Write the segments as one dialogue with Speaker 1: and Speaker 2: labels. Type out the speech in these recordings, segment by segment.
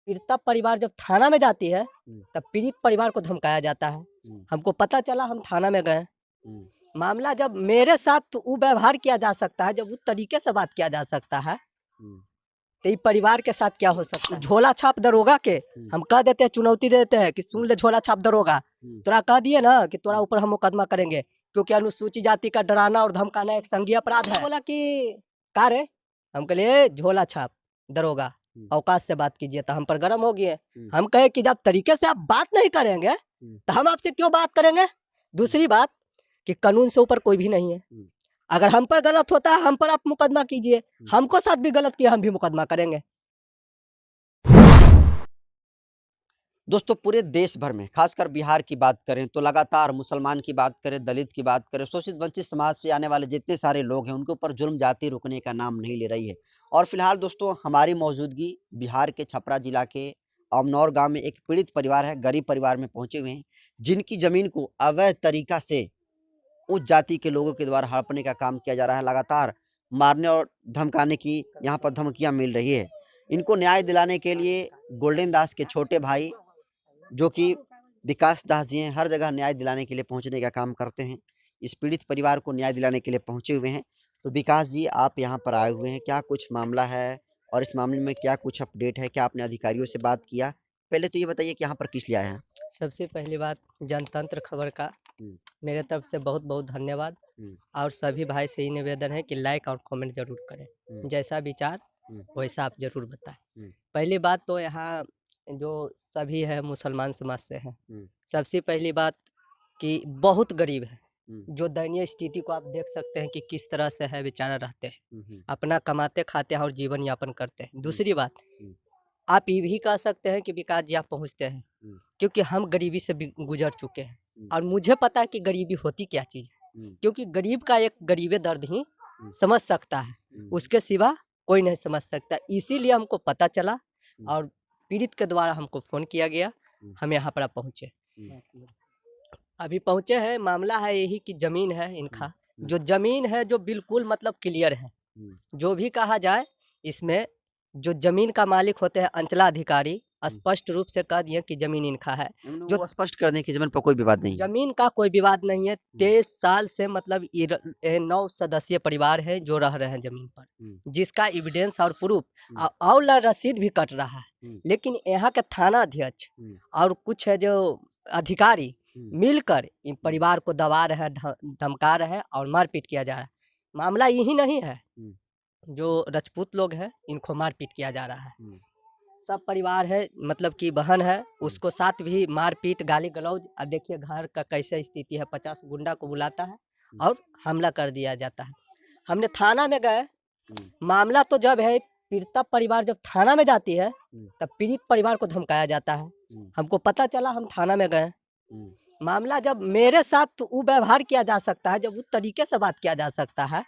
Speaker 1: पीड़िता परिवार जब थाना में जाती है तब पीड़ित परिवार को धमकाया जाता है। हमको पता चला, हम थाना में गए। मामला जब मेरे साथ वो व्यवहार किया जा सकता है, जब उस तरीके से बात किया जा सकता है, तो परिवार के साथ क्या हो सकता है। झोला छाप दरोगा के हम कह देते हैं, चुनौती देते हैं कि सुन ले झोला छाप दरोगा, तोरा कह दिए ना कि तोरा ऊपर हम मुकदमा करेंगे, क्योंकि अनुसूचित जाति का डराना और धमकाना एक संज्ञेय अपराध है। बोला कि का रे, हम कहे झोला छाप दरोगा, औकात से बात कीजिए। तो हम पर गर्म हो गए। हम कहे कि जब तरीके से आप बात नहीं करेंगे तो हम आपसे क्यों बात करेंगे। दूसरी बात कि कानून से ऊपर कोई भी नहीं है। अगर हम पर गलत होता है, हम पर आप मुकदमा कीजिए, हमको साथ भी गलत किया, हम भी मुकदमा करेंगे।
Speaker 2: दोस्तों, पूरे देश भर में, खासकर बिहार की बात करें तो लगातार मुसलमान की बात करें, दलित की बात करें, शोषित वंचित समाज से आने वाले जितने सारे लोग हैं, उनके ऊपर जुल्म जाति रुकने का नाम नहीं ले रही है। और फिलहाल दोस्तों, हमारी मौजूदगी बिहार के छपरा जिला के अमनौर गांव में एक पीड़ित परिवार है, गरीब परिवार में पहुंचे हुए हैं, जिनकी जमीन को अवैध तरीका से उस जाति के लोगों के द्वारा हड़पने का काम किया जा रहा है। लगातार मारने और धमकाने की यहाँ पर धमकियाँ मिल रही है। इनको न्याय दिलाने के लिए गोल्डन दास के छोटे भाई, जो कि विकास दास जी हैं, हर जगह न्याय दिलाने के लिए पहुंचने का काम करते हैं। इस पीड़ित परिवार को न्याय दिलाने के लिए पहुंचे हुए हैं। तो विकास जी, आप यहाँ पर आए हुए हैं, क्या कुछ मामला है और इस मामले में क्या कुछ अपडेट है? क्या आपने अधिकारियों से बात किया? पहले तो ये बताइए कि यहाँ पर किस लिए आए हैं?
Speaker 1: सबसे पहली बात, जनतंत्र खबर का मेरे तरफ से बहुत बहुत धन्यवाद। और सभी भाई से ही निवेदन है कि लाइक और कमेंट जरूर करें। जैसा विचार वैसा आप जरूर बताएं। पहली बात तो यहाँ जो सभी है मुसलमान समाज से हैं। सबसे पहली बात कि बहुत गरीब है, जो दयनीय स्थिति को आप देख सकते हैं कि किस तरह से है, बेचारा रहते हैं, अपना कमाते खाते हैं और जीवन यापन करते हैं। दूसरी बात, आप ये भी कह सकते हैं कि विकास जी आप पहुँचते हैं, क्योंकि हम गरीबी से गुजर चुके हैं और मुझे पता है कि गरीबी होती क्या चीज़ है। क्योंकि गरीब का एक गरीबे दर्द ही समझ सकता है, उसके सिवा कोई नहीं समझ सकता। इसीलिए हमको पता चला और पीड़ित के द्वारा हमको फ़ोन किया गया, हम यहाँ पर पहुँचे। अभी पहुँचे हैं। मामला है यही कि ज़मीन है इनका, जो ज़मीन है जो बिल्कुल मतलब क्लियर है। जो भी कहा जाए, इसमें जो ज़मीन का मालिक होते हैं अंचलाधिकारी स्पष्ट रूप से कह दिए कि ज़मीन इनका है।
Speaker 2: जो स्पष्ट कर दें कि जमीन पर कोई विवाद नहीं है।
Speaker 1: ज़मीन का कोई विवाद नहीं है। 23 साल से मतलब 9 सदस्यीय परिवार है जो रह रहे हैं ज़मीन पर, जिसका एविडेंस और प्रूफ और रसीद भी कट रहा है। लेकिन यहाँ के थाना अध्यक्ष और कुछ है जो अधिकारी मिलकर इन परिवार को दबा रहे हैं, धमका रहे हैं और मारपीट किया जा रहा है। मामला यही नहीं है, जो राजपूत लोग हैं इनको मारपीट किया जा रहा है। सब परिवार है, मतलब कि बहन है, उसको साथ भी मारपीट गाली गलौज। और देखिए घर का कैसे स्थिति है, 50 गुंडा को बुलाता है और हमला कर दिया जाता है। हमने थाना में गए। मामला तो जब है पीड़िता परिवार जब थाना में जाती है तब पीड़ित परिवार को धमकाया जाता है। हमको पता चला, हम थाना में गए। मामला जब मेरे साथ वो व्यवहार किया जा सकता है, जब उस तरीके से बात किया जा सकता है,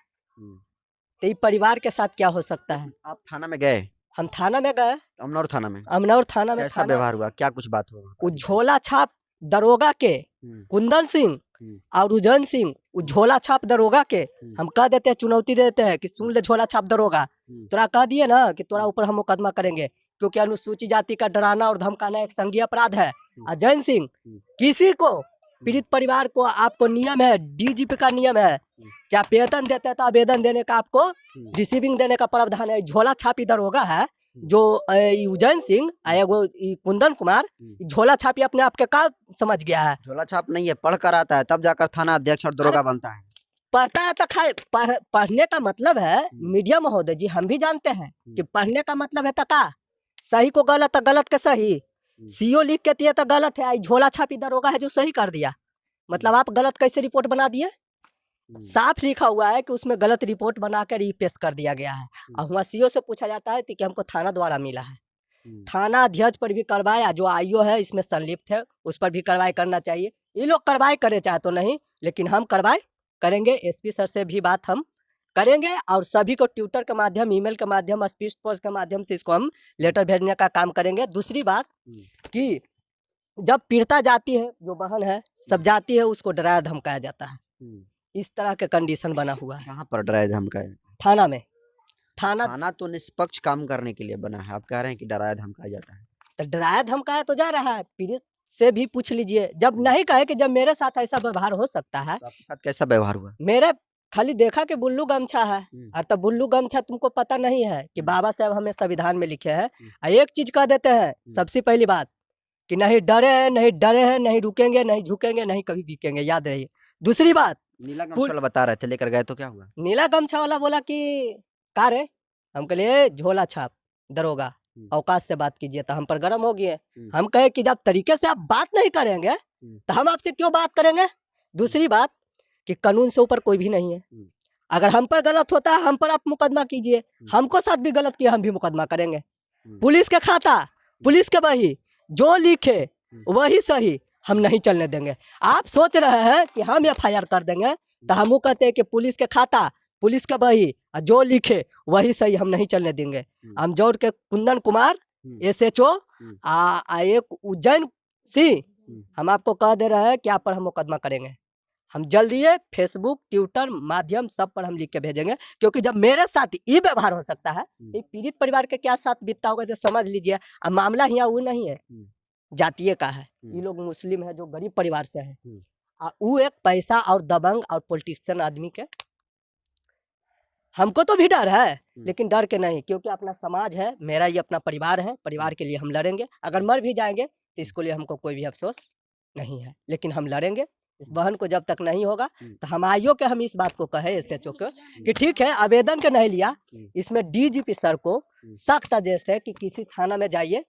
Speaker 1: तो परिवार के साथ क्या हो सकता है।
Speaker 2: आप थाना में गए?
Speaker 1: हम थाना में गए,
Speaker 2: अमनौर थाना में।
Speaker 1: अमनौर थाना में
Speaker 2: कैसा व्यवहार हुआ? क्या कुछ बात हुआ?
Speaker 1: वो झोला छाप दरोगा के कुंदन सिंह और उजैन सिंह, वो झोला छाप दरोगा के हम कह देते हैं, चुनौती देते हैं कि सुन ले झोला छाप दरोगा, तोरा कह दिए ना कि तोरा ऊपर हम मुकदमा करेंगे, क्योंकि अनुसूचित जाति का डराना और धमकाना एक संज्ञेय अपराध है। उजैन सिंह, किसी को पीड़ित परिवार को, आपको नियम है, डीजीपी का नियम है, क्या वेतन देते हैं तो आवेदन देने का आपको रिसीविंग देने का प्रावधान है। झोला छापी दरोगा है जो उजैन सिंह, कुंदन कुमार, झोला छापी अपने आप के का समझ गया है।
Speaker 2: झोला छाप नहीं है, पढ़ कर आता है तब जाकर थाना अध्यक्ष और दरोगा बनता है।
Speaker 1: पढ़ता है तो पढ़ने का मतलब है, मीडिया महोदय जी हम भी जानते हैं कि पढ़ने का मतलब है तका सही को गलत, गलत के सही। सीओ लिख के दिए तो गलत है, झोला छापी दरोगा है जो सही कर दिया। मतलब आप गलत कैसे रिपोर्ट बना दिए? साफ लिखा हुआ है कि उसमें गलत रिपोर्ट बनाकर ये पेश कर दिया गया है। और वहाँ सीओ से पूछा जाता है कि हमको थाना द्वारा मिला है। थाना अध्यक्ष पर भी कार्रवाई, जो आईओ है इसमें संलिप्त है, उस पर भी कार्रवाई करना चाहिए। ये लोग कार्रवाई करे चाहे तो नहीं, लेकिन हम कार्रवाई करेंगे। एसपी सर से भी बात हम करेंगे और सभी को ट्विटर के माध्यम, ईमेल के माध्यम, स्पीड पोस्ट के माध्यम से इसको हम लेटर भेजने का काम करेंगे। दूसरी बात कि जब पीड़िता जाती है, जो बहन है सब जाती है, उसको डराया धमकाया जाता है। इस तरह के कंडीशन बना हुआ है।
Speaker 2: कहाँ पर डराया धमकाया?
Speaker 1: थाना में।
Speaker 2: थाना तो निष्पक्ष काम करने के लिए बना है, आप कह रहे हैं कि डराया धमकाया जाता है।
Speaker 1: तो डराया धमकाया तो जा रहा है, पीड़ित से भी पूछ लीजिए। जब नहीं कहे कि जब मेरे साथ ऐसा व्यवहार हो सकता है,
Speaker 2: तो आपके साथ कैसा व्यवहार हुआ?
Speaker 1: मेरे खाली देखा कि बुल्लू गमछा है, और तब बुल्लू गमछा तुमको पता नहीं है कि बाबा साहब हमें संविधान में लिखे हैं। और एक चीज कह देते हैं सबसे पहली बात कि नहीं डरे हैं, नहीं डरे हैं, नहीं रुकेंगे, नहीं झुकेंगे, नहीं कभी बिकेंगे, याद रहिए। दूसरी बात,
Speaker 2: नीला गमछा वाला बता रहे थे, लेकर गए तो क्या हुआ?
Speaker 1: नीला गमछा वाला बोला कि का रे, हम कहे झोला छाप दरोगा, औकात से बात कीजिए। तो हम पर गर्म हो गए। हम कहे कि जब तरीके से आप बात नहीं करेंगे तो हम आपसे क्यों बात करेंगे। दूसरी बात कि कानून से ऊपर कोई भी नहीं है। अगर हम पर गलत होता है, हम पर आप मुकदमा कीजिए, हमको साथ भी गलत किया हम भी मुकदमा करेंगे। पुलिस के खाता, पुलिस के बही जो लिखे वही सही, हम नहीं चलने देंगे। आप सोच रहे हैं कि हम FIR कर देंगे, तो हम कहते हैं कि पुलिस के खाता, पुलिस के बही जो लिखे वही सही, हम नहीं चलने देंगे। हम जोड़ के कुंदन कुमार SHO एक उज्जैन सिंह, हम आपको कह दे रहे हैं कि आप पर हम मुकदमा करेंगे। हम जल्दी फेसबुक, ट्विटर माध्यम सब पर हम लिख के भेजेंगे, क्योंकि जब मेरे साथ ये व्यवहार हो सकता है, ये पीड़ित परिवार के क्या साथ बीतता होगा, जो समझ लीजिए। अब मामला यहाँ वो नहीं है जातीय का है, ये लोग मुस्लिम है जो गरीब परिवार से है, वो एक पैसा और दबंग और पॉलिटिशियन आदमी के। हमको तो भी डर है, लेकिन डर के नहीं, क्योंकि अपना समाज है, मेरा ये अपना परिवार है, परिवार के लिए हम लड़ेंगे। अगर मर भी जाएंगे तो इसको लिए हमको कोई भी अफसोस नहीं है, लेकिन हम लड़ेंगे। इस बहन को जब तक नहीं होगा तो हम आइयो के हम इस बात को कहे SHO को कि ठीक है, आवेदन के नहीं लिया, इसमें DGP सर को सख्त आदेश है कि किसी थाना में जाइए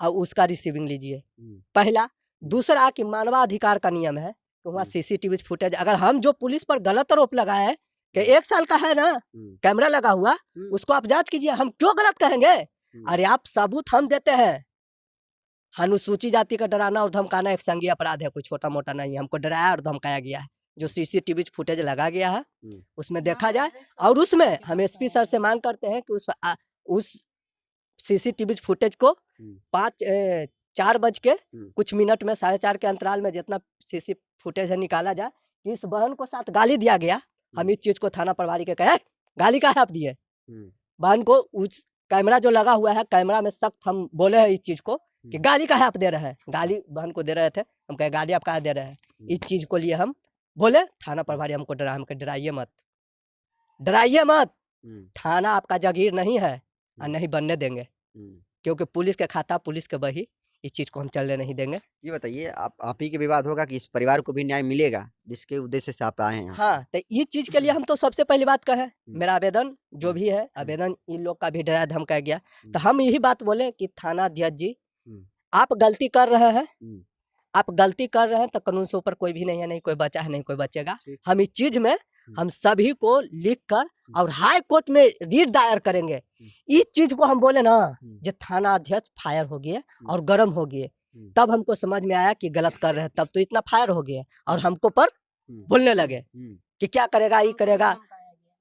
Speaker 1: और उसका रिसीविंग लीजिए, पहला। दूसरा कि मानवाधिकार का नियम है कि वहाँ CCTV फुटेज, अगर हम जो पुलिस पर गलत आरोप लगाए हैं कि 1 साल का है ना कैमरा लगा हुआ, उसको आप जांच कीजिए, हम क्यों गलत कहेंगे। अरे आप सबूत हम देते हैं। अनुसूचित जाति का डराना और धमकाना एक संज्ञेय अपराध है, कोई छोटा मोटा नहीं है। हमको डराया और धमकाया गया है, जो CCTV फुटेज लगा गया है उसमें देखा जाए। और उसमें हम SP सर से मांग करते हैं कि उस CCTV फुटेज को 4 बज के कुछ मिनट में, 4:30 के अंतराल में जितना CC फुटेज है निकाला जाए। इस बहन को साथ गाली दिया गया, हम इस चीज को थाना प्रभारी के कहे गाली का है आप दिए बहन को। उस कैमरा जो लगा हुआ है, कैमरा में सख्त हम बोले हैं इस चीज को कि गाली का है आप दे रहे हैं, गाली बहन को दे रहे थे। हम कहे गाली आप कहा दे रहे हैं, इस चीज को लिए हम बोले थाना प्रभारी हमको डरा, हमको डराइए मत, डराइए मत, थाना आपका जागीर नहीं है और नहीं बनने देंगे, क्योंकि पुलिस के खाता, पुलिस के बही, इस चीज को हम चलने नहीं देंगे।
Speaker 2: ये बताइए, आप ही के विवाद होगा कि इस परिवार को भी न्याय मिलेगा जिसके उद्देश्य से आप आए हैं?
Speaker 1: हाँ, तो ये चीज के लिए हम तो सबसे पहली बात कहे, मेरा आवेदन जो भी है, आवेदन इन लोग का भी डराया धमकाया गया। तो हम यही बात बोले कि थाना अध्यक्ष जी, आप गलती कर रहे हैं, आप गलती कर रहे हैं तो कानून से ऊपर कोई भी नहीं है, नहीं कोई बचा है, नहीं कोई बचेगा। हम इस चीज में हम सभी को लिख कर और हाई कोर्ट में रीट दायर करेंगे। इस चीज को हम बोले ना, जब थाना अध्यक्ष फायर हो गए और गर्म हो गए, तब हमको समझ में आया कि गलत कर रहे हैं। तब तो इतना फायर हो गया और हमको पर बोलने लगे कि क्या करेगा, ये करेगा,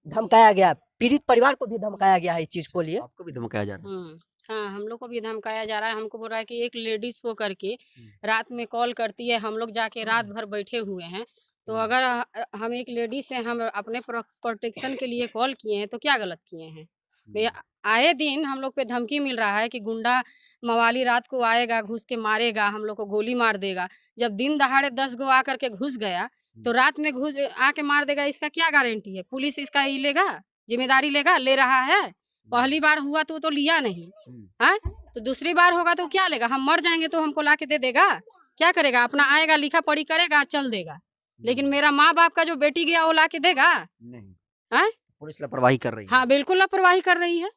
Speaker 1: धमकाया गया। पीड़ित परिवार को भी धमकाया गया है इस चीज को लिए।
Speaker 2: आपको भी धमकाया जा रहा है?
Speaker 3: हाँ, हम लोग को भी धमकाया जा रहा है। हमको बोल रहा है कि एक लेडीज को करके रात में कॉल करती है, हम लोग जाके रात भर बैठे हुए हैं। तो अगर हम एक लेडीज से हम अपने प्रोटेक्शन के लिए कॉल किए हैं तो क्या गलत किए हैं। आए दिन हम लोग पे धमकी मिल रहा है कि गुंडा मवाली रात को आएगा, घुस के मारेगा, हम लोग को गोली मार देगा। जब दिन दहाड़े 10 गो आकर के घुस गया तो रात में घुस आके मार देगा, इसका क्या गारंटी है। पुलिस इसका ये लेगा, जिम्मेदारी लेगा, ले रहा है। पहली बार हुआ तो लिया नहीं, हाँ, तो दूसरी बार होगा तो क्या लेगा। हम मर जाएंगे तो हमको ला के दे देगा, क्या करेगा, अपना आएगा, लिखा पढ़ी करेगा, चल देगा। लेकिन मेरा माँ बाप का जो बेटी गया वो ला के देगा
Speaker 2: नहीं।
Speaker 3: हाँ,
Speaker 2: पुलिस लापरवाही कर रही है।
Speaker 3: हाँ, बिल्कुल लापरवाही कर रही है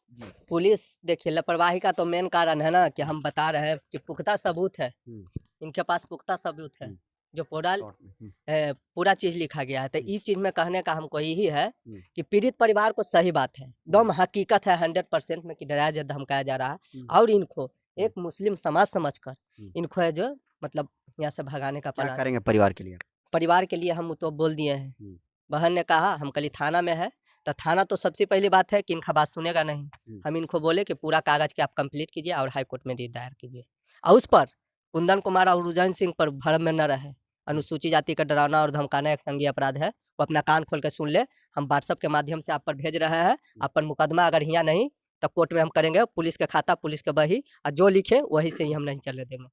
Speaker 1: पुलिस। देखिए, लापरवाही का तो मेन कारण है ना कि हम बता रहे हैं कि पुख्ता सबूत है, इनके पास पुख्ता सबूत है, जो पूरा चीज लिखा गया है। तो इस चीज में कहने का हमको यही है कि पीड़ित परिवार को सही बात है, दम हकीकत है 100% में कि डराया धमकाया जा रहा है। और इनको एक मुस्लिम समाज समझकर इनको है जो मतलब यहाँ से भगाने का
Speaker 2: क्या
Speaker 1: प्लान
Speaker 2: करेंगे परिवार के लिए?
Speaker 1: परिवार के लिए हम तो बोल दिए हैं। बहन ने कहा हम कल थाना में है, तो थाना तो सबसे पहली बात है कि इनका बात सुनेगा नहीं। हम इनको बोले कि पूरा कागज के आप कंप्लीट कीजिए और हाई कोर्ट में रीट दायर कीजिए, और उस पर कुंदन कुमार और उज्जैन सिंह पर भरम में न रहे। अनुसूचित जाति का डराना और धमकाना एक संज्ञेय अपराध है, वो अपना कान खोल कर सुन ले। हम व्हाट्सएप के माध्यम से आप पर भेज रहे हैं, आप पर मुकदमा अगर यहाँ नहीं तब कोर्ट में हम करेंगे पुलिस का खाता, पुलिस का बही, और जो लिखे वही से ही हम नहीं चले देंगे।